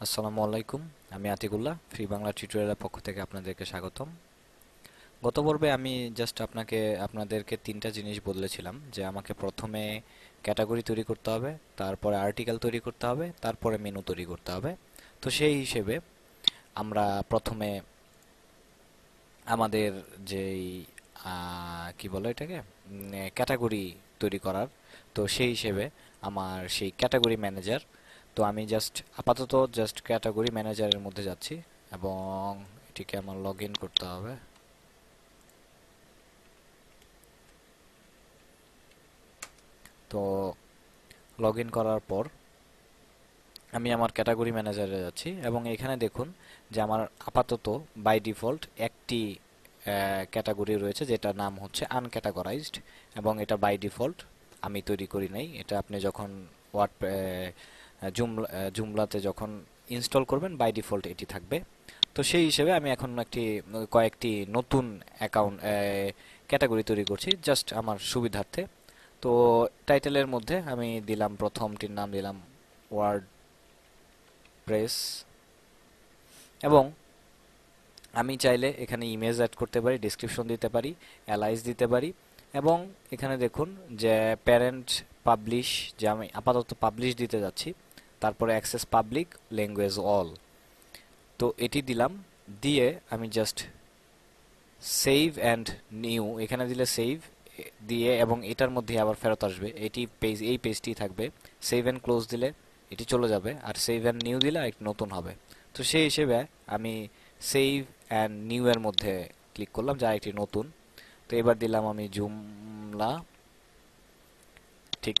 আসসালামু আলাইকুম। আমি আতিকুল্লাহ, ফ্রি বাংলা টিউটোরিয়ালের পক্ষ থেকে আপনাদেরকে স্বাগতম। গত পর্বে আমি জাস্ট আপনাদেরকে তিনটা জিনিস বলেছিলাম যে আমাকে প্রথমে ক্যাটাগরি তৈরি করতে হবে, তারপরে আর্টিকেল তৈরি করতে হবে, তারপরে মেনু তৈরি করতে হবে। তো সেই হিসেবে আমরা প্রথমে আমাদের যেই কি বলে এটাকে ক্যাটাগরি তৈরি করার, তো সেই হিসেবে আমার সেই ক্যাটাগরি ম্যানেজার, তো আমি আপাতত জাস্ট ক্যাটাগরি ম্যানেজারের মধ্যে যাচ্ছি এবং এটিকে আমার লগ ইন করতে হবে। তো লগ ইন করার পর আমি আমার ক্যাটাগরি ম্যানেজারে যাচ্ছি এবং এখানে দেখুন যে আমার আপাতত বাই ডিফল্ট একটি ক্যাটাগরি রয়েছে যেটার নাম হচ্ছে আনক্যাটাগরাইজড, এবং এটা বাই ডিফল্ট আমি তৈরি করি নাই। এটা আপনি যখন ওয়ার্ড জুমলাতে যখন ইনস্টল করবেন বাই ডিফল্ট এটি থাকবে। তো সেই হিসেবে আমি এখন কয়েকটি নতুন অ্যাকাউন্ট ক্যাটাগরি তৈরি করছি জাস্ট আমার সুবিধার্থে। তো টাইটেলের মধ্যে আমি দিলাম, প্রথমটির নাম দিলাম ওয়ার্ড প্রেস, এবং আমি চাইলে এখানে ইমেজ অ্যাড করতে পারি, ডেসক্রিপশন দিতে পারি, অ্যালাইস দিতে পারি, এবং এখানে দেখুন যে প্যারেন্ট পাবলিশ, যে আমি আপাতত পাবলিশ দিতে যাচ্ছি, তারপরে অ্যাক্সেস পাবলিক, ল্যাঙ্গুয়েজ অল। তো এটি দিলাম, দিয়ে আমি জাস্ট সেভ অ্যান্ড নিউ এখানে দিলে সেভ দিয়ে, এবং এটার মধ্যে আবার ফেরত আসবে, এটি পেজ, এই পেজটি থাকবে। সেভ অ্যান্ড ক্লোজ দিলে এটি চলে যাবে, আর সেভ অ্যান্ড নিউ দিলে একটি নতুন হবে। তো সেই হিসেবে আমি সেভ অ্যান্ড নিউ এর মধ্যে ক্লিক করলাম, যা একটি নতুন। তো এবার দিলাম আমি জুমলা, ঠিক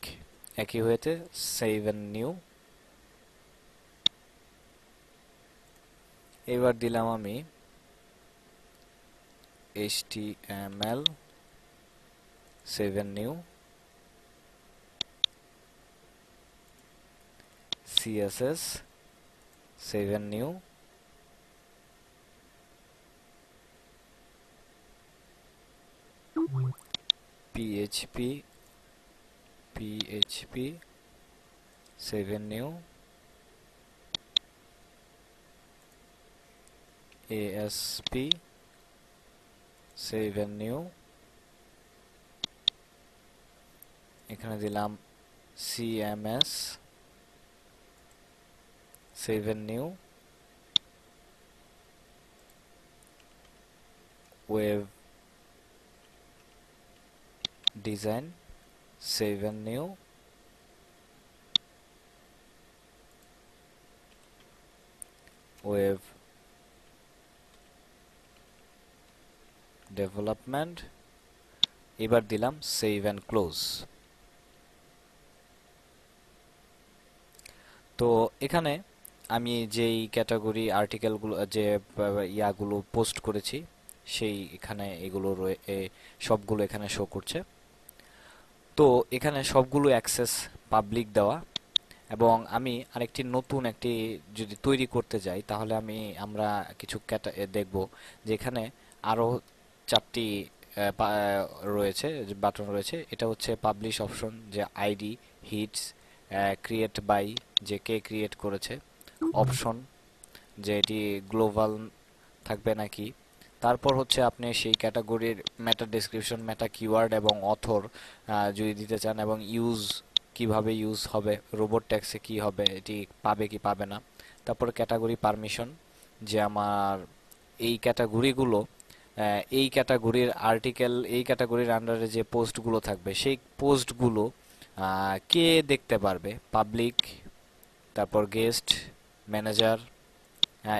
একই হয়েছে, সেভ অ্যান্ড নিউ। এবার দিলাম আমি HTML, save and new, CSS, save and new, PHP, save and new, ASP, save and new. এখানে দিলাম CMS, save and new, web design, save and new, web development. এবার দিলাম সেভ অ্যান্ড ক্লোজ। তো এখানে আমি যেই ক্যাটাগরি আর্টিকেলগুলো, যে ইয়াগুলো post করেছি, সেই এখানে এগুলো সবগুলো এখানে শো করছে। তো এখানে সবগুলো অ্যাক্সেস পাবলিক দেওয়া, এবং আমি আরেকটি নতুন একটি যদি তৈরি করতে যাই, তাহলে আমরা কিছু দেখব যেখানে আরো চারটি রয়েছে, বাটন রয়েছে। এটা হচ্ছে পাবলিশ অপশন, যে আইডি, হিটস, ক্রিয়েট বাই, যে কে ক্রিয়েট করেছে, অপশন, যে এটি গ্লোবাল থাকবে নাকি, তারপর হচ্ছে আপনি সেই ক্যাটাগরির মেটা ডেসক্রিপশন, মেটা কিওয়ার্ড এবং অথর যদি দিতে চান, এবং ইউজ, কিভাবে ইউজ হবে, রোবট ট্যাক্সে কি হবে, এটি পাবে কি পাবে না। তারপর ক্যাটাগরি পারমিশন, যে আমার এই ক্যাটাগরিগুলো, এই ক্যাটাগরির আর্টিকেল, এই ক্যাটাগরির আন্ডারে যে পোস্টগুলো থাকবে, সেই পোস্টগুলো কে দেখতে পারবে, পাবলিক, তারপর guest, manager,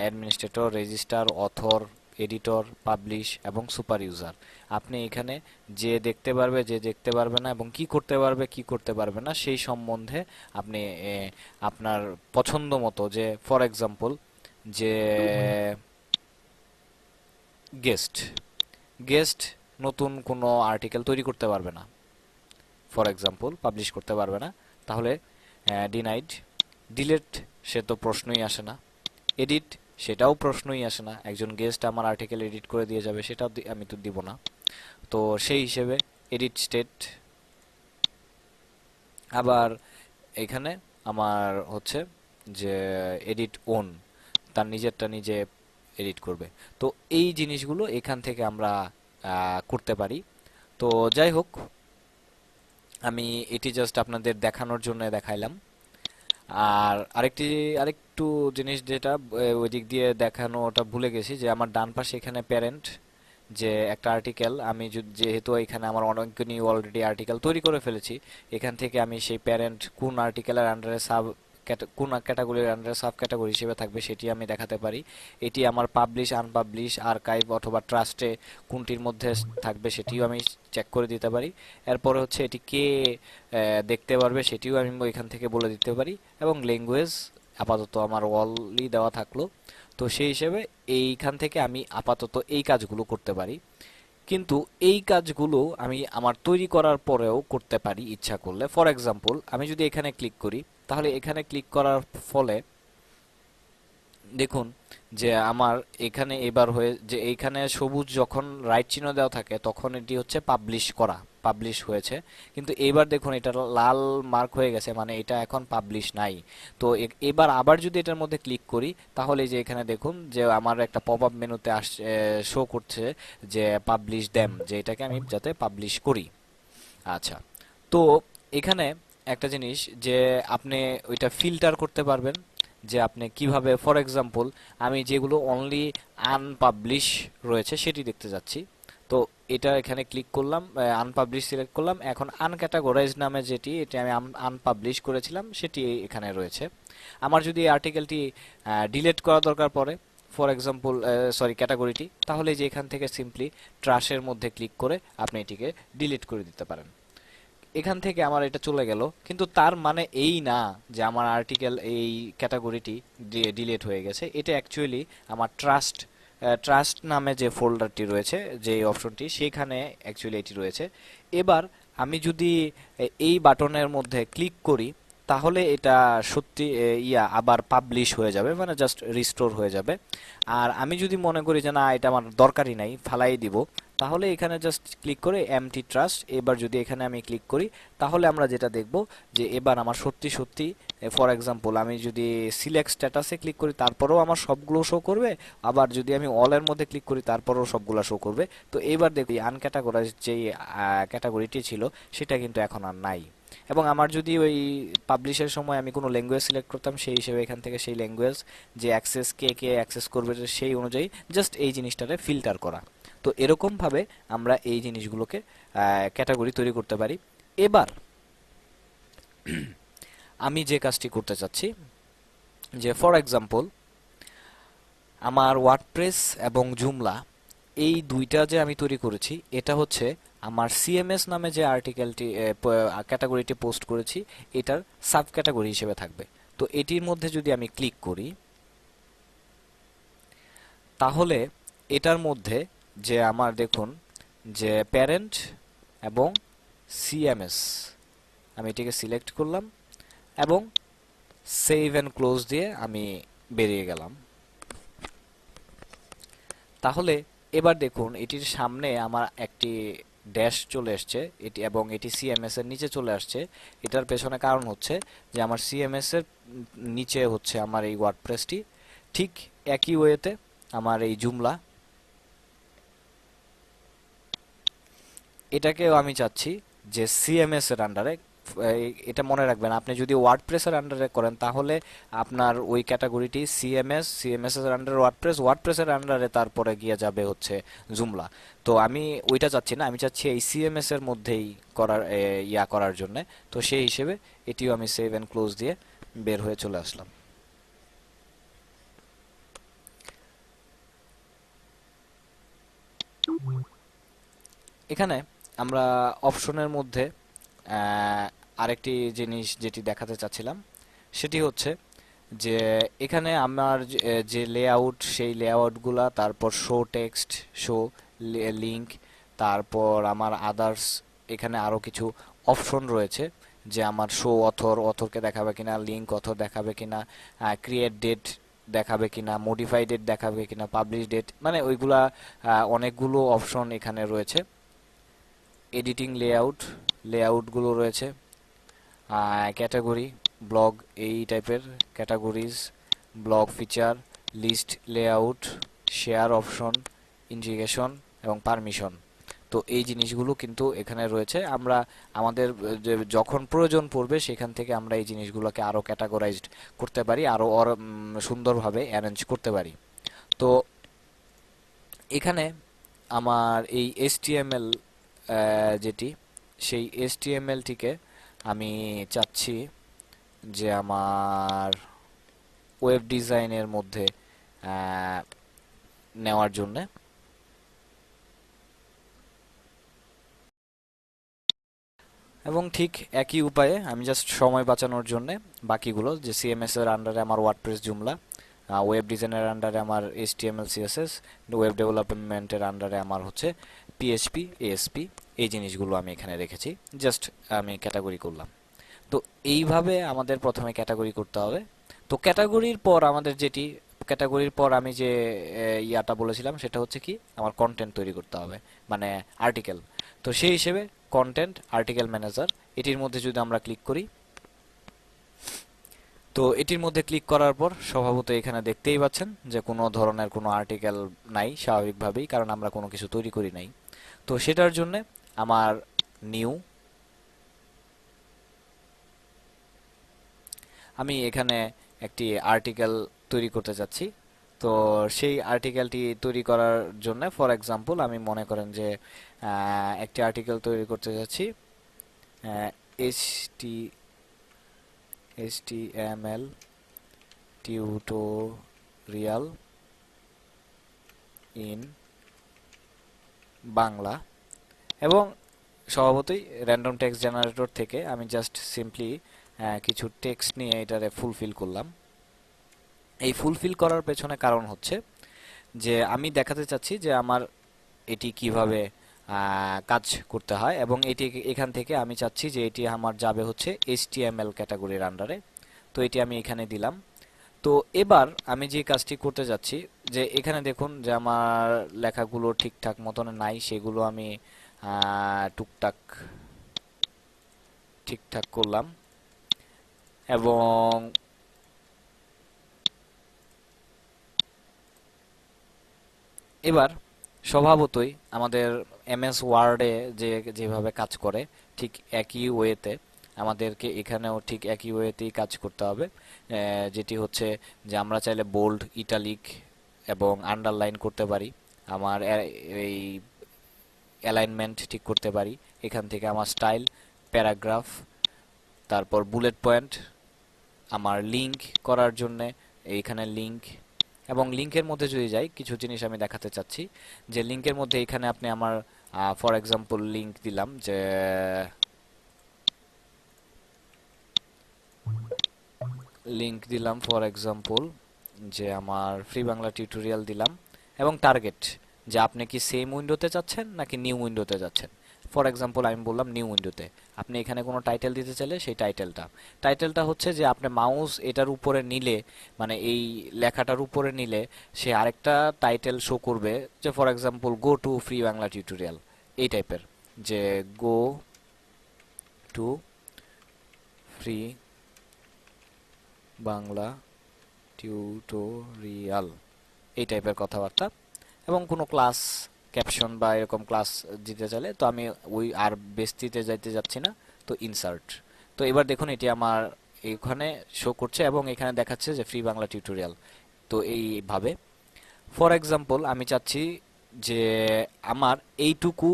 administrator, registrar, author, editor, publish এবং সুপার ইউজার। আপনি এখানে যে দেখতে পারবে, যে দেখতে পারবে না, এবং কি করতে পারবে, কি করতে পারবে না, সেই সম্বন্ধে আপনি আপনার পছন্দ মতো, যে ফর এক্সাম্পল, যে গেস্ট গেস্ট নতুন কোনো আর্টিকেল তৈরি করতে পারবে না, ফর এক্সাম্পল পাবলিশ করতে পারবে না, তাহলে ডিনাইড। ডিলেট, সে তো প্রশ্নই আসে না। এডিট, সেটাও প্রশ্নই আসে না, একজন গেস্ট আমার আর্টিকেল এডিট করে দিয়ে যাবে, সেটাও আমি তো দিব না। তো সেই হিসেবে এডিট স্টেট। আবার এখানে আমার হচ্ছে যে এডিট ওন, তার নিজেরটা নিজে এডিট করবে। তো এই জিনিসগুলো এখান থেকে আমরা করতে পারি। তো যাই হোক, আমি এটি জাস্ট আপনাদের দেখানোর জন্য দেখাইলাম। আর আরেকটু জিনিস যেটা ওই দিক দিয়ে দেখানো ওটা ভুলে গেছি, যে আমার ডান পাশে এখানে প্যারেন্ট যে একটা আর্টিকেল, আমি যেহেতু এখানে আমার অনেকগুলি অলরেডি আর্টিকেল তৈরি করে ফেলেছি, এখান থেকে আমি সেই প্যারেন্ট কোন আর্টিকেলের আন্ডারে কোন ক্যাটাগরির আন্ডারে সাব ক্যাটাগরি হিসেবে থাকবে সেটি আমি দেখাতে পারি। এটি আমার পাবলিশ, আনপাবলিশ, আর্কাইভ অথবা ট্রাস্টে কোনটির মধ্যে থাকবে সেটিও আমি চেক করে দিতে পারি। এরপরে হচ্ছে এটি কে দেখতে পারবে সেটিও আমি এখান থেকে বলে দিতে পারি। এবং ল্যাঙ্গুয়েজ আপাতত আমার অলই দেওয়া থাকলো। তো সেই হিসেবে এইখান থেকে আমি আপাতত এই কাজগুলো করতে পারি। কিন্তু এই কাজগুলো আমি আমার তৈরি করার পরেও করতে পারি ইচ্ছা করলে। ফর এক্সাম্পল, আমি যদি এখানে ক্লিক করি, তাহলে এখানে ক্লিক করার ফলে দেখুন যে আমার এখানে এবার হয়ে যে এইখানে সবুজ যখন রাইট চিহ্ন দেওয়া থাকে তখন এটি হচ্ছে পাবলিশ করা, পাবলিশ হয়েছে। কিন্তু এবার দেখুন এটা লাল মার্ক হয়ে গেছে, মানে এটা এখন পাবলিশ নাই। তো এবার আবার যদি এটার মধ্যে ক্লিক করি, তাহলে যে এখানে দেখুন যে আমার একটা পপ আপ মেনুতে আসছে, শো করছে যে পাবলিশ দেম, যে এটাকে আমি যাতে পাবলিশ করি। আচ্ছা, তো এখানে একটা জিনিস যে আপনি ওইটা ফিল্টার করতে পারবেন, যে আপনি কিভাবে, ফর এক্সাম্পল আমি যেগুলো অনলি আনপাবলিশ রয়েছে সেটি দেখতে যাচ্ছি। তো এটা এখানে ক্লিক করলাম, আনপাবলিশ সিলেক্ট করলাম, এখন আনক্যাটাগরাইজড নামে যেটি, এটি আমি আনপাবলিশ করেছিলাম সেটি এখানে রয়েছে। আমার যদি এই আর্টিকেলটি ডিলিট করা দরকার পড়ে, ফর এক্সাম্পল সরি ক্যাটাগরিটি, তাহলে যে এখান থেকে সিম্পলি ট্রাশের মধ্যে ক্লিক করে আপনি এটিকে ডিলিট করে দিতে পারেন। এখান থেকে আমার এটা চলে গেল, কিন্তু তার মানে এই না যে আমার আর্টিকেল এই ক্যাটাগরিটি ডিলিট হয়ে গেছে। এটা অ্যাকচুয়ালি আমার ট্রাস্ট নামে যে ফোল্ডারটি রয়েছে, যে অপশনটি, সেখানে অ্যাকচুয়ালি এটি রয়েছে। এবার আমি যদি এই বাটনের মধ্যে ক্লিক করি, তাহলে এটা সত্যি আবার পাবলিশ হয়ে যাবে, মানে জাস্ট রিস্টোর হয়ে যাবে। আর আমি যদি মনে করি যে না এটা আমার দরকারই নাই, ফালাই দিব, তাহলে এখানে জাস্ট ক্লিক করে এমটি ট্রাস্ট, এবার যদি এখানে আমি ক্লিক করি, তাহলে আমরা যেটা দেখব যে এবার আমার সত্যি সত্যি, ফর এক্সাম্পল আমি যদি সিলেক্ট স্ট্যাটাসে ক্লিক করি তারপরেও আমার সবগুলো শো করবে, আবার যদি আমি অলের মধ্যে ক্লিক করি তারপরেও সবগুলো শো করবে। তো এবার দেখি আনক্যাটাগরাইজ যেই ক্যাটাগরিটি ছিল সেটা কিন্তু এখন আর নাই। এবং আমার যদি ওই পাবলিশের সময় আমি কোনো ল্যাঙ্গুয়েজ সিলেক্ট করতাম, সেই হিসেবে এখান থেকে সেই ল্যাঙ্গুয়েজ যে অ্যাক্সেস কে কে অ্যাক্সেস করবে সেই অনুযায়ী জাস্ট এই জিনিসটারে ফিল্টার করা। তো এরকমভাবে আমরা এই জিনিসগুলোকে ক্যাটাগরি তৈরি করতে পারি। এবার আমি যে কাজটি করতে চাচ্ছি, যে ফর এক্সাম্পল আমার ওয়ার্ডপ্রেস এবং জুমলা এই দুইটা যে আমি তৈরি করেছি, এটা হচ্ছে আমার সিএমএস নামে যে আর্টিকেলটি ক্যাটাগরিটি পোস্ট করেছি এটার সাব ক্যাটাগরি হিসেবে থাকবে। তো এটির মধ্যে যদি আমি ক্লিক করি, তাহলে এটার মধ্যে যে আমার দেখুন যে প্যারেন্ট এবং সিএমএস, আমি এটিকে সিলেক্ট করলাম এবং সেভ অ্যান্ড ক্লোজ দিয়ে আমি বেরিয়ে গেলাম। তাহলে এবার দেখুন এটির সামনে আমার একটি ড্যাশ চলে আসছে, এটি এবং এটি সিএমএস এর নিচে চলে আসছে। এটার পেছনে কারণ হচ্ছে যে আমার সিএমএস এর নিচে হচ্ছে আমার এই ওয়ার্ডপ্রেসটি, ঠিক একই ওয়েতে আমার এই জুমলা, এটাকেও আমি চাচ্ছি যে সিএমএস এর আন্ডারে। এটা মনে রাখবেন, আপনি যদি ওয়ার্ডপ্রেসের আন্ডারে করেন তাহলে আপনার ওই ক্যাটাগরিটি সিএমএস এর আন্ডারে ওয়ার্ডপ্রেসের আন্ডারে তারপরে গিয়ে যাবে হচ্ছে জুমলা। তো আমি ওইটা চাচ্ছি না, আমি চাচ্ছি এই সিএমএস এর মধ্যেই করার করার জন্য। তো সেই হিসেবে এটিও আমি সেভ এন্ড ক্লোজ দিয়ে বের হয়ে চলে আসলাম। এখানে আমরা অপশনের মধ্যে আরেকটি জিনিস যেটি দেখাতে চাচ্ছিলাম সেটি হচ্ছে যে এখানে আমার যে লেআউট, সেই লেআউটগুলা, তারপর শো টেক্সট, শো লিংক, তারপর আমার আদার্স, এখানে আরও কিছু অপশন রয়েছে, যে আমার শো অথরকে দেখাবে কিনা, লিংক অথর দেখাবে কিনা, ক্রিয়েট ডেট দেখাবে কিনা, মডিফাই ডেট দেখাবে কিনা, পাবলিশ ডেট, মানে ওইগুলা অনেকগুলো অপশন এখানে রয়েছে। এডিটিং লেআউটগুলো রয়েছে, ক্যাটাগরি, ব্লগ এই টাইপের categories, blog feature, list layout, share option, integration এবং পারমিশন। তো এই জিনিসগুলো কিন্তু এখানে রয়েছে। আমরা আমাদের যখন প্রয়োজন পড়বে সেখান থেকে আমরা এই জিনিসগুলোকে আরো ক্যাটাগরাইজড করতে পারি, আরো সুন্দরভাবে অ্যারেঞ্জ করতে পারি। তো এখানে আমার এই HTML যেটি, সেই HTML-টিকে আমি চাচ্ছি যে আমার ওয়েব ডিজাইনের মধ্যে আহ, নেওয়ার জন্য। এবং ঠিক একই উপায়ে আমি জাস্ট সময় বাঁচানোর জন্য বাকিগুলো যে CMS এর আন্ডারে আমার ওয়ার্ডপ্রেস জুমলা, ওয়েব ডিজাইনের আন্ডারে আমার HTML CSS, ওয়েব ডেভেলপমেন্টের আন্ডারে আমার হচ্ছে PHP ASP, এই জিনিসগুলো আমি এখানে রেখেছি। জাস্ট আমি ক্যাটাগরি করলাম। তো এইভাবে আমাদের প্রথমে ক্যাটাগরি করতে হবে। তো ক্যাটাগরির পর আমাদের যেটি, ক্যাটাগরির পর আমি যে ইয়াটা বলেছিলাম সেটা হচ্ছে কি, আমার কন্টেন্ট তৈরি করতে হবে, মানে আর্টিকেল। তো সেই হিসেবে কন্টেন্ট আর্টিকেল ম্যানেজার, এটির মধ্যে যদি আমরা ক্লিক করি, তো এটির মধ্যে ক্লিক করার পর স্বভাবত এখানে দেখতেই পাচ্ছেন যে কোনো ধরনের কোনো আর্টিকেল নাই স্বাভাবিকভাবেই, কারণ আমরা কোনো কিছু তৈরি করি নাই। তো সেটার জন্য আমার নিউ, আমি এখানে একটি আর্টিকেল তৈরি করতে চাচ্ছি। তো সেই আর্টিকেলটি তৈরি করার জন্য ফর এক্সাম্পল আমি মনে করেন যে একটি আর্টিকেল তৈরি করতে যাচ্ছি, HTML টিউটোরিয়াল ইন বাংলা। এবং স্বভাবতই র্যান্ডম টেক্সট জেনারেটর থেকে আমি জাস্ট সিম্পলি কিছু টেক্সট নিয়ে এটারে ফুলফিল করলাম। এই ফুলফিল করার পেছনে কারণ হচ্ছে যে আমি দেখাতে চাচ্ছি যে আমার এটি কিভাবে কাজ করতে হয়, এবং এটি এখান থেকে আমি চাচ্ছি যে এটি আমার যাবে হচ্ছে HTML ক্যাটাগরির আন্ডারে। তো এটি আমি এখানে দিলাম। তো এবার আমি যে কাজটি করতে যাচ্ছি, যে এখানে দেখুন যে আমার লেখাগুলো ঠিকঠাক মতন নাই, সেগুলো আমি টুকটাক ঠিকঠাক করলাম। এবং এবার স্বভাবতই আমাদের MS ওয়ার্ডে যেভাবে কাজ করে ঠিক একই ওয়েতে আমাদেরকে এখানেও ঠিক একই ওয়েতেই কাজ করতে হবে। যেটি হচ্ছে যে আমরা চাইলে বোল্ড, ইটালিক এবং আন্ডারলাইন করতে পারি। আমার এই অ্যালাইনমেন্ট ঠিক করতে পারি। এখান থেকে আমার স্টাইল, প্যারাগ্রাফ, তারপর বুলেট পয়েন্ট, আমার লিংক করার জন্যে এইখানে লিংক। এবং লিংকের মধ্যে যদি যাই, কিছু জিনিস আমি দেখাতে চাচ্ছি যে লিংকের মধ্যে এখানে আপনি আমার ফর এক্সাম্পল লিংক দিলাম, যে লিংক দিলাম ফর এক্সাম্পল যে আমার ফ্রি বাংলা টিউটোরিয়াল দিলাম, এবং টার্গেট যে আপনি কি সেম উইন্ডোতে যাচ্ছেন নাকি নিউ উইন্ডোতে যাচ্ছেন। ফর এক্সাম্পল আমি বললাম নিউ উইন্ডোতে। আপনি এখানে কোনো টাইটেল দিতে চাইলে সেই টাইটেলটা হচ্ছে যে আপনি মাউস এটার উপরে নিলে, মানে এই লেখাটার উপরে নিলে সে আরেকটা টাইটেল শো করবে, যে for example go to free Bangla tutorial, এই টাইপের, যে go to free Bangla tutorial, এই টাইপের কথাবার্তা। এবং কোনো ক্লাস ক্যাপশন বা এরকম ক্লাস দিতে চাইলে, তো আমি ওই আর বেস্তিতে যাইতে যাচ্ছি না। তো ইনসার্ট। তো এবার দেখুন এটি আমার এখানে শো করছে এবং এখানে দেখাচ্ছে যে ফ্রি বাংলা টিউটোরিয়াল। তো এইভাবে ফর এক্সাম্পল আমি চাচ্ছি যে আমার এইটুকু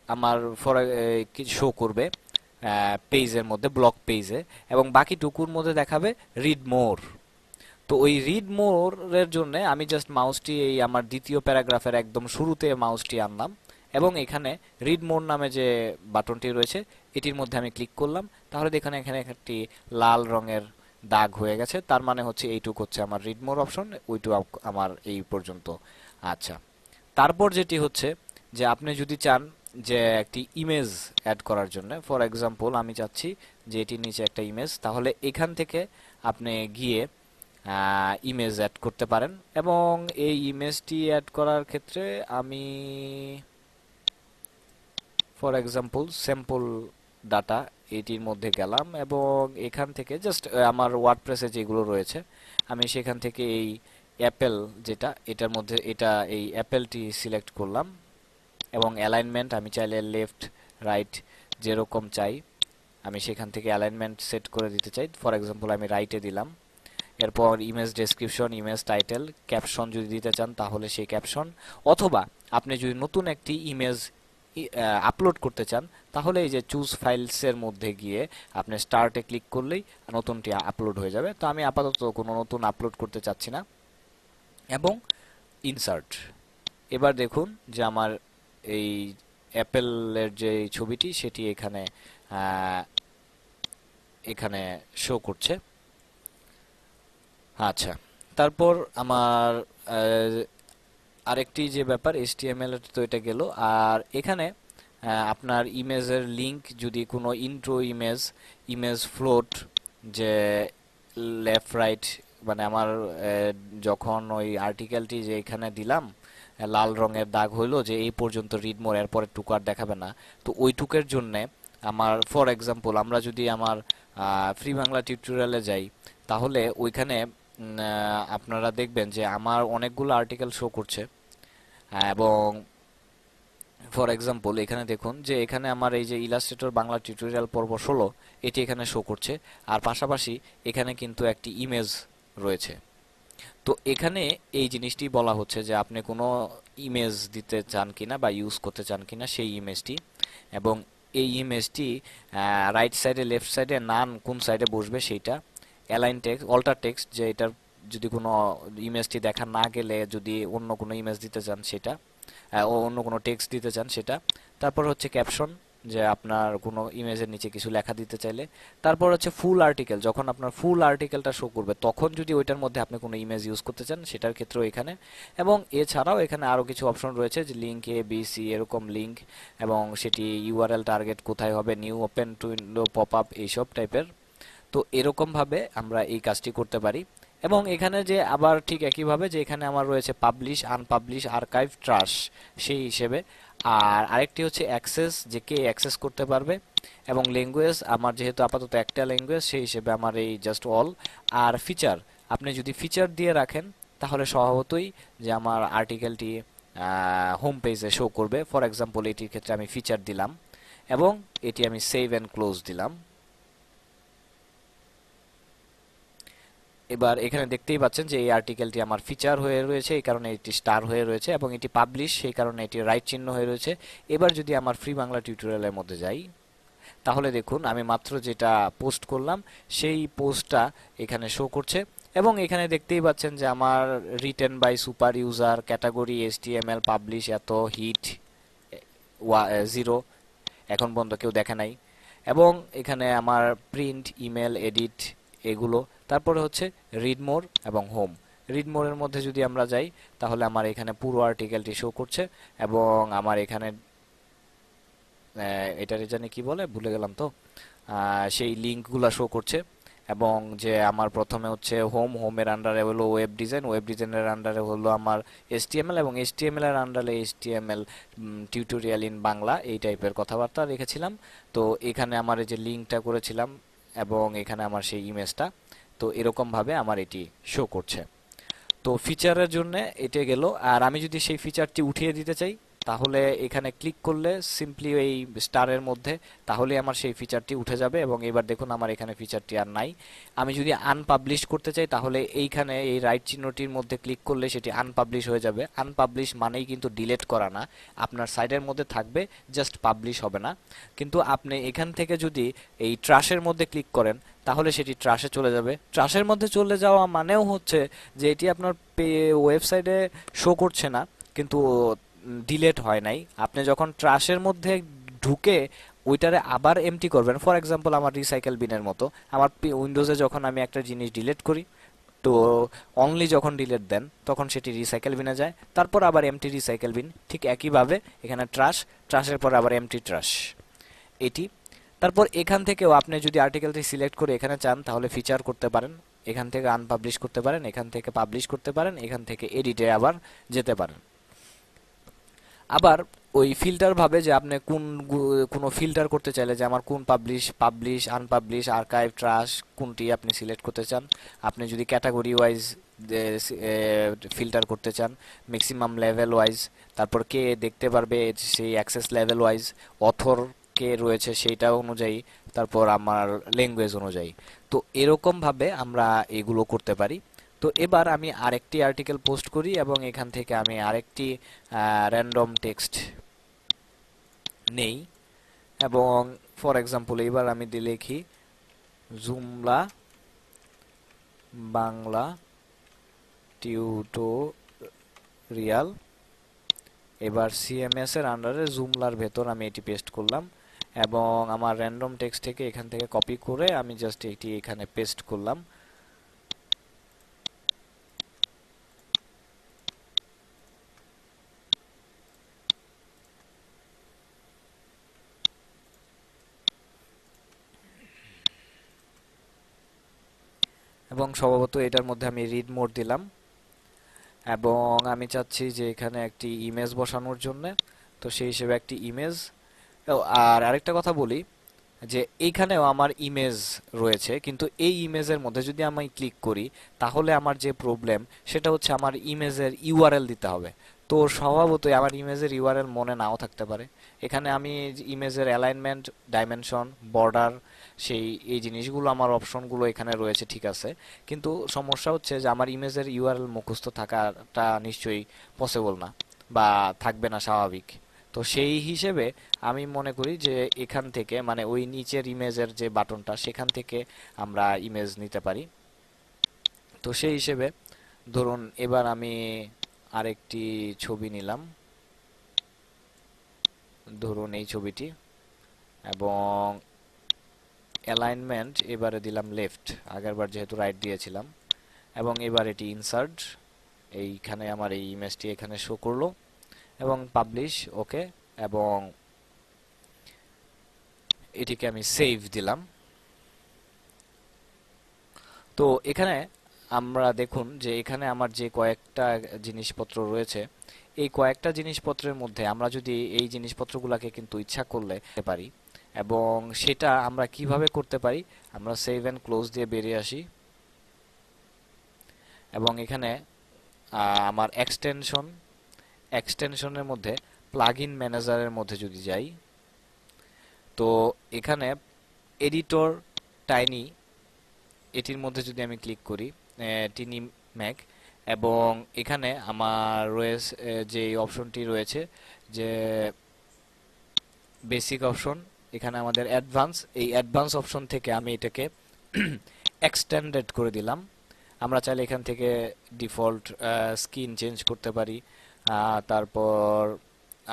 আমার ফর শো করবে পেজের মধ্যে, ব্লক পেজে, এবং বাকিটুকুর মধ্যে দেখাবে রিড মোর। তো ওই রিড মোর এর জন্য আমি জাস্ট মাউসটি এই আমার দ্বিতীয় প্যারাগ্রাফের একদম শুরুতে মাউসটি আনলাম, এবং এখানে রিড মোর নামে যে বাটনটি রয়েছে এটির মধ্যে আমি ক্লিক করলাম। তাহলে দেখেন এখানে একটি লাল রঙের দাগ হয়ে গেছে, তার মানে হচ্ছে এইটুক হচ্ছে আমার রিড মোর অপশন, ওইটুকু আমার এই পর্যন্ত। আচ্ছা, তারপর যেটি হচ্ছে যে আপনি যদি চান যে একটি ইমেজ অ্যাড করার জন্য, ফর এক্সাম্পল আমি চাচ্ছি যে এটির নিচে একটা ইমেজ, তাহলে এখান থেকে আপনি গিয়ে ইমেজ অ্যাড করতে পারেন। এবং এই ইমেজটি অ্যাড করার ক্ষেত্রে আমি ফর এক্সাম্পল স্যাম্পল ডাটা এটির মধ্যে গেলাম এবং এখান থেকে জাস্ট আমার ওয়ার্ডপ্রেসে যেগুলো রয়েছে আমি সেখান থেকে এই অ্যাপেল যেটা এটার মধ্যে এটা এই অ্যাপেলটি সিলেক্ট করলাম এবং অ্যালাইনমেন্ট আমি চাইলে লেফট রাইট যেরকম চাই আমি সেখান থেকে অ্যালাইনমেন্ট সেট করে দিতে চাই। ফর এক্সাম্পল আমি রাইটে দিলাম। এরপর image description, image title, caption যদি দিতে চান তাহলে সেই ক্যাপশন, অথবা আপনি যদি নতুন একটি ইমেজ আপলোড করতে চান তাহলে এই যে চুজ ফাইলসের মধ্যে গিয়ে আপনি স্টার্টে ক্লিক করলেই নতুনটি আপলোড হয়ে যাবে। তো আমি আপাতত কোনো নতুন আপলোড করতে চাচ্ছি না এবং ইনসার্ট। এবার দেখুন যে আমার এই অ্যাপেলের যে ছবিটি সেটি এখানে এখানে শো করছে। আচ্ছা, তারপর আমার আরেকটি যে ব্যাপার HTML এর, তো এটা গেল। আর এখানে আপনার ইমেজের লিংক যদি কোনো ইন্ট্রো ইমেজ, ইমেজ ফ্লোট, যে লেফট রাইট, মানে আমার যখন ওই আর্টিকেলটি যে এখানে দিলাম লাল রঙের দাগ হইলো যে এই পর্যন্ত রিড মোর, এরপরে টুকু আর দেখাবে না, তো ওই টুকের জন্য আমার ফর এক্সাম্পল আমরা যদি আমার ফ্রি বাংলা টিউটোরিয়ালে যাই তাহলে ওইখানে আপনারা দেখবেন যে আমার অনেকগুলো আর্টিকেল শো করছে। এবং ফর এক্সাম্পল এখানে দেখুন যে এখানে আমার এই যে ইলাস্ট্রেটর বাংলা টিউটোরিয়াল পর্ব 16 এটি এখানে শো করছে, আর পাশাপাশি এখানে কিন্তু একটি ইমেজ রয়েছে। তো এখানে এই জিনিসটি বলা হচ্ছে যে আপনি কোনো ইমেজ দিতে চান কিনা বা ইউজ করতে চান কিনা সেই ইমেজটি, এবং এই ইমেজটি রাইট সাইডে লেফট সাইডে নান কোন সাইডে বসবে সেইটা, অ্যালাইন টেক্সট, অল্টার টেক্সট, যে এটার যদি কোনো ইমেজটি দেখা না গেলে যদি অন্য কোনো ইমেজ দিতে চান সেটা, ও অন্য কোনো টেক্সট দিতে চান সেটা। তারপর হচ্ছে ক্যাপশন, যে আপনার কোনো ইমেজের নিচে কিছু লেখা দিতে চাইলে। তারপর হচ্ছে ফুল আর্টিকেল, যখন আপনার ফুল আর্টিকেলটা শো করবে তখন যদি ওইটার মধ্যে আপনি কোনো ইমেজ ইউজ করতে চান সেটার ক্ষেত্রেও এখানে। এবং এছাড়াও এখানে আরও কিছু অপশন রয়েছে, যে লিঙ্ক ABC এরকম লিঙ্ক, এবং সেটি ইউআরএল টার্গেট কোথায় হবে, new open to window pop up, এইসব টাইপের। তো এরকমভাবে আমরা এই কাজটি করতে পারি। এবং এখানে যে আবার ঠিক একইভাবে যে এখানে আমার রয়েছে পাবলিশ, আনপাবলিশ, আর্কাইভ, ট্রাশ সেই হিসেবে। আর আরেকটি হচ্ছে অ্যাক্সেস, যে কে অ্যাক্সেস করতে পারবে, এবং ল্যাঙ্গুয়েজ আমার যেহেতু আপাতত একটা ল্যাঙ্গুয়েজ সেই হিসেবে আমার এই জাস্ট অল। আর ফিচার, আপনি যদি ফিচার দিয়ে রাখেন তাহলে স্বভাবতই যে আমার আর্টিকেলটি হোম পেজে শো করবে। ফর এক্সাম্পল এটির ক্ষেত্রে আমি ফিচার দিলাম এবং এটি আমি সেভ অ্যান্ড ক্লোজ দিলাম। এবার এখানে দেখতেই পাচ্ছেন যে এই আর্টিকেলটি আমার ফিচার হয়ে রয়েছে, এই কারণে এটি স্টার হয়ে রয়েছে, এবং এটি পাবলিশ সেই কারণে এটি রাইট চিহ্ন হয়ে রয়েছে। এবার যদি আমার ফ্রি বাংলা টিউটোরিয়ালের মধ্যে যাই তাহলে দেখুন আমি মাত্র যেটা পোস্ট করলাম সেই পোস্টটা এখানে শো করছে। এবং এখানে দেখতেই পাচ্ছেন যে আমার written by super user, category HTML, publish, এত হিট 0, এখন পর্যন্ত কেউ দেখে নাই। এবং এখানে আমার প্রিন্ট, ইমেল, এডিট এগুলো। তারপরে হচ্ছে রিড মোর এবং হোম। রিড মোরের মধ্যে যদি আমরা যাই তাহলে আমার এখানে পুরো আর্টিকেলটি শো করছে, এবং আমার এখানে এটারে জানি কি বলে ভুলে গেলাম তো, সেই লিঙ্কগুলো শো করছে। এবং যে আমার প্রথমে হচ্ছে হোমের আন্ডারে হলো ওয়েব ডিজাইন, ওয়েব ডিজাইনের আন্ডারে হলো আমার HTML, এবং HTML এর আন্ডারে HTML টিউটোরিয়াল ইন বাংলা, এই টাইপের কথাবার্তা রেখেছিলাম। তো এখানে আমার এই যে লিঙ্কটা করেছিলাম এবং এখানে আমার সেই ইমেজটা, তো এরকমভাবে আমার এটি শো করছে। তো ফিচারের জন্য এটা গেল। আর আমি যদি সেই ফিচারটি উঠিয়ে দিতে চাই তাহলে এখানে ক্লিক করলে সিম্পলি এই স্টারের মধ্যে তাহলে আমার সেই ফিচারটি উঠে যাবে, এবং এবার দেখুন আমার এখানে ফিচারটি আর নাই। আমি যদি আনপাবলিশ করতে চাই তাহলে এইখানে এই রাইট চিহ্নটির মধ্যে ক্লিক করলে সেটি আনপাবলিশ হয়ে যাবে। আনপাবলিশ মানেই কিন্তু ডিলিট করা না, আপনার সাইডের মধ্যে থাকবে, জাস্ট পাবলিশ হবে না। কিন্তু আপনি এখান থেকে যদি এই ট্রাশের মধ্যে ক্লিক করেন তাহলে সেটি ট্রাশে চলে যাবে। ট্রাশের মধ্যে চলে যাওয়া মানেও হচ্ছে যে এটি আপনার ওয়েবসাইটে শো করছে না, কিন্তু ডিলেট হয় নাই। আপনি যখন ট্রাশের মধ্যে ঢুকে ওইটারে আবার এমটি করবেন, ফর এক্সাম্পল আমার রিসাইকেল বিনের মতো, আমার উইন্ডোজে যখন আমি একটা জিনিস ডিলিট করি তো অনলি যখন ডিলিট দেন তখন সেটি রিসাইকেল বিনে যায়, তারপর আবার এমটি রিসাইকেল বিন। ঠিক একইভাবে এখানে ট্রাশের পর আবার এমটি ট্রাশ এটি। তারপর এখান থেকেও আপনি যদি আর্টিকেলটি সিলেক্ট করে এখানে চান তাহলে ফিচার করতে পারেন, এখান থেকে আনপাবলিশ করতে পারেন, এখান থেকে পাবলিশ করতে পারেন, এখান থেকে এডিটে আবার যেতে পারেন। আবার ওই ফিল্টার ভাবে যে আপনি কোনো ফিল্টার করতে চাইলে যে আমার কোন পাবলিশ আনপাবলিশ আর্কাইভ ট্রাশ কোনটি আপনি সিলেক্ট করতে চান, আপনি যদি ক্যাটাগরি ওয়াইজ ফিল্টার করতে চান, ম্যাক্সিমাম লেভেল ওয়াইজ, তারপর কে দেখতে পারবে সেই অ্যাক্সেস লেভেল ওয়াইজ, অথর কে রয়েছে সেইটা অনুযায়ী, তারপর আমার ল্যাঙ্গুয়েজ অনুযায়ী। তো এরকম ভাবে আমরা এগুলো করতে পারি। তো এবার আমি আরেকটি আর্টিকেল পোস্ট করি এবং এখান থেকে আমি আরেকটি র্যান্ডম টেক্সট নেই এবং ফর এক্সাম্পল এবার আমি লিখি জুমলা বাংলা টিউটোরিয়াল। এবার সিএমএস এর আন্ডারে জুমলার ভেতর আমি এটি পেস্ট করলাম এবং আমার র্যান্ডম টেক্সট থেকে এখান থেকে কপি করে আমি জাস্ট এটি এখানে পেস্ট করলাম। এবং স্বভাবত এটার মধ্যে আমি রিড মোড দিলাম এবং আমি চাচ্ছি যে এখানে একটি ইমেজ বসানোর জন্য, তো সেই হিসেবে একটি ইমেজ। আর আরেকটা কথা বলি যে এইখানেও আমার ইমেজ রয়েছে, কিন্তু এই ইমেজের মধ্যে যদি আমি ক্লিক করি তাহলে আমার যে প্রবলেম সেটা হচ্ছে আমার ইমেজের ইউআরএল দিতে হবে। তো স্বভাবতই আমার ইমেজের ইউআরএল মনে নাও থাকতে পারে। এখানে আমি ইমেজের অ্যালাইনমেন্ট, ডাইমেনশন, বর্ডার, সেই এই জিনিসগুলো আমার অপশনগুলো এখানে রয়েছে, ঠিক আছে, কিন্তু সমস্যা হচ্ছে যে আমার ইমেজের ইউআরএল মুখস্থ থাকাটা নিশ্চয়ই পসিবল না বা থাকবে না স্বাভাবিক। তো সেই হিসেবে আমি মনে করি যে এখান থেকে মানে ওই নিচের ইমেজের যে বাটনটা সেখান থেকে আমরা ইমেজ নিতে পারি। তো সেই হিসেবে ধরুন এবার আমি আরেকটি ছবি নিলাম, ধরুন এই ছবিটি, এবং অ্যালাইনমেন্ট এবারে দিলাম লেফট, আগেরবার যেহেতু রাইট দিয়েছিলাম, এবং এবার এটি ইনসার্ট, এইখানে আমার এই ইমেজটি এখানে শো করলো এবং পাবলিশ, ওকে, এবং এটিকে আমি সেভ দিলাম। তো এখানে আমরা দেখুন যে এখানে আমার যে কয়েকটা জিনিসপত্র রয়েছে, এই কয়েকটা জিনিসপত্রের মধ্যে আমরা যদি এই জিনিসপত্রগুলোকে কিন্তু ইচ্ছা করলে পারি, এবং সেটা আমরা কিভাবে করতে পারি, আমরা সেভ এন্ড ক্লোজ দিয়ে বেরিয়ে আসি এবং এখানে আমার এক্সটেনশনের মধ্যে প্লাগইন ম্যানেজারের মধ্যে যদি যাই, তো এখানে এডিটর টাইনি, এটির মধ্যে যদি আমি ক্লিক করি, টিনি ম্যাক, এবং এখানে আমার রয়েছে যে অপশনটি রয়েছে যে বেসিক অপশন, এখানে আমাদের অ্যাডভান্স, এই অ্যাডভান্স অপশন থেকে আমি এটাকে এক্সটেন্ডেড করে দিলাম। আমরা চাইলে এখান থেকে ডিফল্ট স্কিন চেঞ্জ করতে পারি, তারপর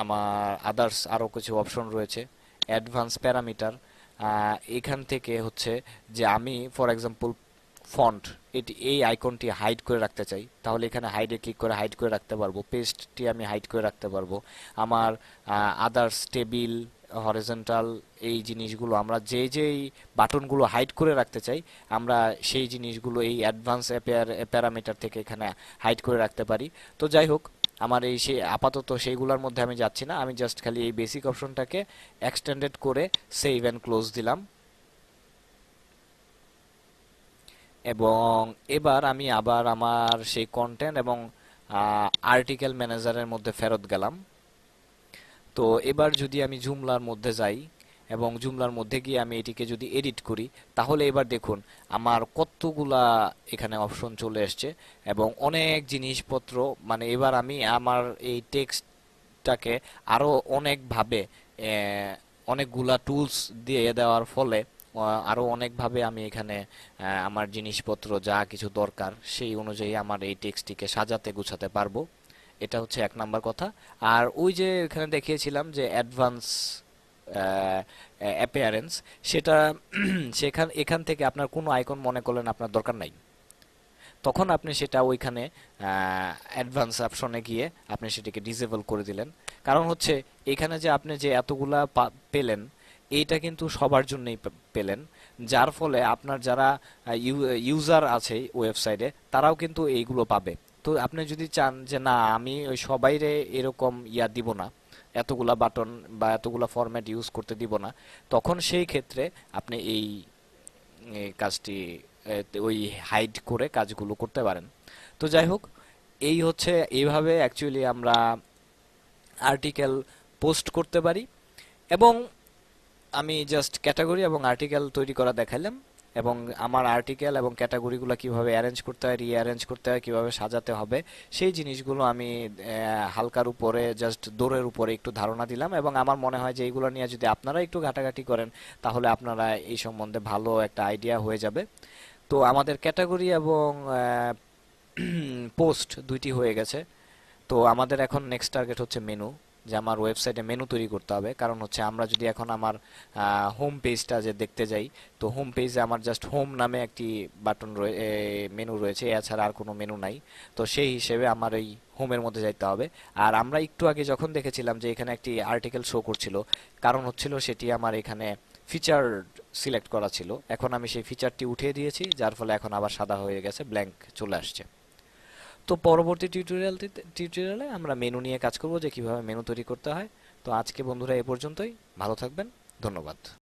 আমার আদার্স আরও কিছু অপশন রয়েছে, অ্যাডভান্স প্যারামিটার। এখান থেকে হচ্ছে যে আমি ফর এক্সাম্পল ফন্ট, এটি এই আইকনটি হাইড করে রাখতে চাই, তাহলে এখানে হাইডে ক্লিক করে হাইড করে রাখতে পারবো, পেস্টটি আমি হাইড করে রাখতে পারবো। আমার আদার্স টেবিল, হরিজন্টাল, এই জিনিসগুলো আমরা যেই বাটনগুলো হাইড করে রাখতে চাই আমরা সেই জিনিসগুলো এই অ্যাডভান্স প্যারামিটার থেকে এখানে হাইড করে রাখতে পারি। তো যাই হোক, আমার এই সেই আপাতত সেইগুলোর মধ্যে আমি যাচ্ছি না, আমি জাস্ট খালি এই বেসিক অপশনটাকে এক্সটেন্ডেড করে সেভ অ্যান্ড ক্লোজ দিলাম। এবং এবার আমি আবার আমার সেই কন্টেন্ট এবং আর্টিকেল ম্যানেজারের মধ্যে ফেরত গেলাম। তো এবার যদি আমি জুমলার মধ্যে যাই এবং জুমলার মধ্যে গিয়ে আমি এটিকে যদি এডিট করি, তাহলে এবার দেখুন আমার কতগুলা এখানে অপশন চলে এসছে এবং অনেক জিনিসপত্র, মানে এবার আমি আমার এই টেক্সটটাকে আরো অনেকভাবে অনেকগুলা টুলস দিয়ে দেওয়ার ফলে আরো অনেকভাবে আমি এখানে আমার জিনিসপত্র যা কিছু দরকার সেই অনুযায়ী আমার এই টেক্সটটিকে সাজাতে গুছাতে পারবো। এটা হচ্ছে এক নাম্বার কথা। আর ওই যে এখানে দেখিয়েছিলাম যে অ্যাডভান্স অ্যাপিয়ারেন্স, সেটা এখান থেকে আপনার কোনো আইকন মনে করলেন আপনার দরকার নাই, তখন আপনি সেটা ওইখানে অ্যাডভান্স অপশনে গিয়ে আপনি সেটাকে ডিসেবল করে দিলেন। কারণ হচ্ছে এখানে যে আপনি যে এতগুলা পেলেন, এইটা কিন্তু সবার জন্যই পেলেন, যার ফলে আপনার যারা ইউজার আছে ওয়েবসাইটে তারাও কিন্তু এইগুলো পাবে। তো আপনি যদি চান যে না আমি ওই সবাইরে এরকম ইয়া দিব না, এতগুলা বাটন বা এতগুলা ফরম্যাট ইউজ করতে দিব না, তখন সেই ক্ষেত্রে আপনি এই কাজটি ওই হাইড করে কাজগুলো করতে পারেন। তো যাই হোক, এই হচ্ছে এইভাবে অ্যাকচুয়ালি আমরা আর্টিকেল পোস্ট করতে পারি। এবং আমি জাস্ট ক্যাটাগরি এবং আর্টিকেল তৈরি করা দেখাইলাম, এবং আমার আর্টিকেল এবং ক্যাটাগরিগুলো কিভাবে অ্যারেঞ্জ করতে হয়, রিঅ্যারেঞ্জ করতে হয়, কিভাবে সাজাতে হবে, সেই জিনিসগুলো আমি হালকার উপরে জাস্ট দৌড়ের উপরে একটু ধারণা দিলাম। এবং আমার মনে হয় যে এইগুলো নিয়ে যদি আপনারা একটু ঘাটাঘাটি করেন, তাহলে আপনারা এই সম্বন্ধে ভালো একটা আইডিয়া হয়ে যাবে। তো আমাদের ক্যাটাগরি এবং পোস্ট দুইটি হয়ে গেছে। তো আমাদের এখন নেক্সট টার্গেট হচ্ছে মেনু, যে আমার ওয়েবসাইটে মেনু তৈরি করতে হবে। কারণ হচ্ছে আমরা যদি এখন আমার হোম পেজটা যে দেখতে যাই, তো হোম পেজে আমার জাস্ট হোম নামে একটি বাটন মেনু রয়েছে, এছাড়া আর কোনো মেনু নাই। তো সেই হিসেবে আমার এই হোমের মধ্যে যাইতে হবে। আর আমরা একটু আগে যখন দেখেছিলাম যে এখানে একটি আর্টিকেল শো করছিল, কারণ হচ্ছিল সেটি আমার এখানে ফিচার সিলেক্ট করা ছিল। এখন আমি সেই ফিচারটি উঠিয়ে দিয়েছি, যার ফলে এখন আবার সাদা হয়ে গেছে, ব্ল্যাঙ্ক চলে আসছে। তো পরবর্তী টিউটোরিয়ালে আমরা মেনু নিয়ে কাজ করব, যে কিভাবে মেনু তৈরি করতে হয়। তো আজকে বন্ধুরা এ পর্যন্তই। ভালো থাকবেন। ধন্যবাদ।